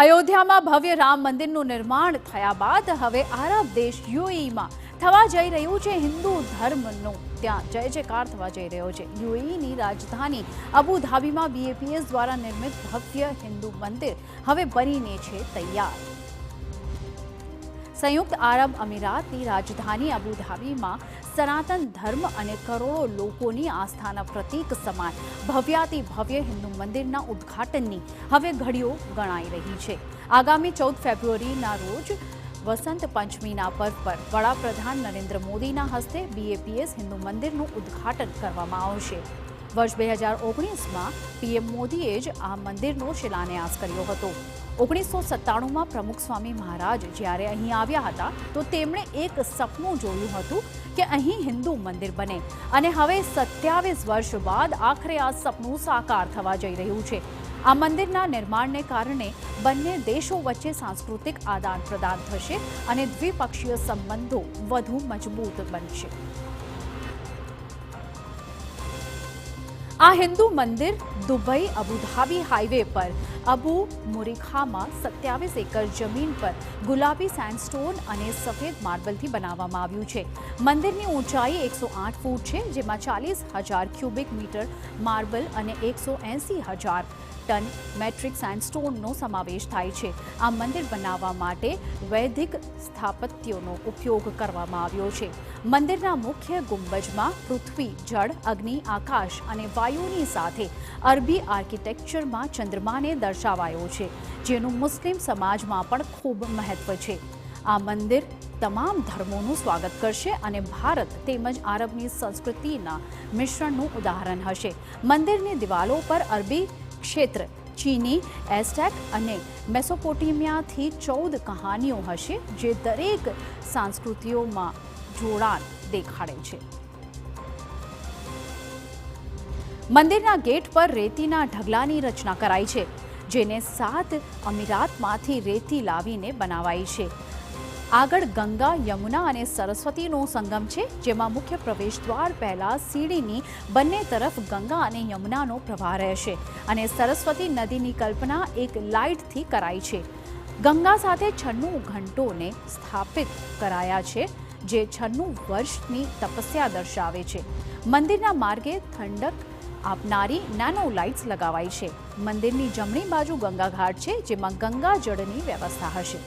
અયોધ્યામાં ભવ્ય રામ મંદિરનું નિર્માણ થયા બાદ હવે આરબ દેશ યુએઈમાં થવા જઈ રહ્યું છે હિન્દુ ધર્મનો ત્યાં જય જયકાર થવા જઈ રહ્યો છે। યુએઈની રાજધાની અબુધાબીમાં બીએપીએસ દ્વારા નિર્મિત ભવ્ય હિન્દુ મંદિર હવે બનીને છે તૈયાર। સંયુક્ત આરબ અમીરાતની રાજધાની અબુધાબીમાં સનાતન ધર્મ અને કરોડો લોકોની આસ્થાના પ્રતીક સમાન ભવ્યાતિ ભવ્ય હિન્દુ મંદિરના ઉદ્ઘાટનની હવે ઘડીઓ ગણાઈ રહી છે। આગામી 14 ફેબ્રુઆરીના રોજ વસંત પંચમીના પર્વ પર વડાપ્રધાન નરેન્દ્ર મોદીના હસ્તે બીએપીએસ હિન્દુ મંદિરનું ઉદ્ઘાટન કરવામાં આવશે। વર્ષ 2019માં પીએમ મોદીએ જ આ મંદિરનો શિલાન્યાસ કર્યો હતો। 1997માં પ્રમુખ સ્વામી મહારાજ જ્યારે અહીં આવ્યા હતા તો તેમણે એક સપનું જોયું હતું કે અહીં હિન્દુ મંદિર બને અને હવે 27 વર્ષ બાદ આખરે આ સપનું સાકાર થવા જઈ રહ્યું છે। આ મંદિરના નિર્માણને કારણે બંને દેશો વચ્ચે સાંસ્કૃતિક આદાન પ્રદાન થશે અને દ્વિપક્ષીય સંબંધો વધુ મજબૂત બનશે। આ હિન્દુ મંદિર દુબઈ અબુધાબી હાઈવે પર અબુ મુરીખામાં 27 એકર જમીન પર ગુલાબી સેન્ડસ્ટોન અને સફેદ માર્બલથી બનાવવામાં આવ્યું છે। મંદિરની ઊંચાઈ 108 ફૂટ છે, જેમાં 40,000 ક્યુબિક મીટર માર્બલ અને 180,000 ટન મેટ્રિક સેન્ડસ્ટોનનો સમાવેશ થાય છે। આ મંદિર બનાવવા માટે વૈદિક સ્થાપત્યોનો ઉપયોગ કરવામાં આવ્યો છે। મંદિરના મુખ્ય ગુંબજમાં પૃથ્વી, જળ, અગ્નિ, આકાશ અને વાયુની સાથે અરબી આર્કિટેક્ચરમાં ચંદ્રમાને દર્શાવાયો છે, જેનું મુસ્લિમ સમાજમાં પણ ખૂબ મહત્વ છે। આ મંદિર તમામ ધર્મોનું સ્વાગત કરશે અને ભારત તેમજ આરબની સંસ્કૃતિના મિશ્રણનું ઉદાહરણ હશે। મંદિરની દિવાલો પર અરબી ક્ષેત્ર, ચીની, એઝટેક અને મેસોપોટેમિયાથી 14 કહાનીઓ હશે, જે દરેક સંસ્કૃતિઓમાં જોડાણ દેખાડે છે। મંદિરના ગેટ પર રેતીના ઢગલાની રચના કરાઈ છે, જેને 7 અમીરાતમાંથી રેતી લાવીને બનાવાઈ છે। આગળ ગંગા, યમુના અને સરસ્વતીનો સંગમ છે, જેમાં મુખ્ય પ્રવેશદ્વાર પહેલા સીડીની બંને તરફ ગંગા અને યમુનાનો પ્રવાહ રહેશે અને સરસ્વતી નદીની કલ્પના એક લાઇટથી કરાઈ છે। ગંગા સાથે 96 ઘંટોને સ્થાપિત કરાયા છે, જે 96 વર્ષની તપસ્યા દર્શાવે છે। મંદિરના માર્ગે ઠંડક આપનારી નેનો લાઇટ્સ લગાવાઈ છે। મંદિરની જમણી બાજુ ગંગા ઘાટ છે, જેમાં ગંગા જળની વ્યવસ્થા હશે।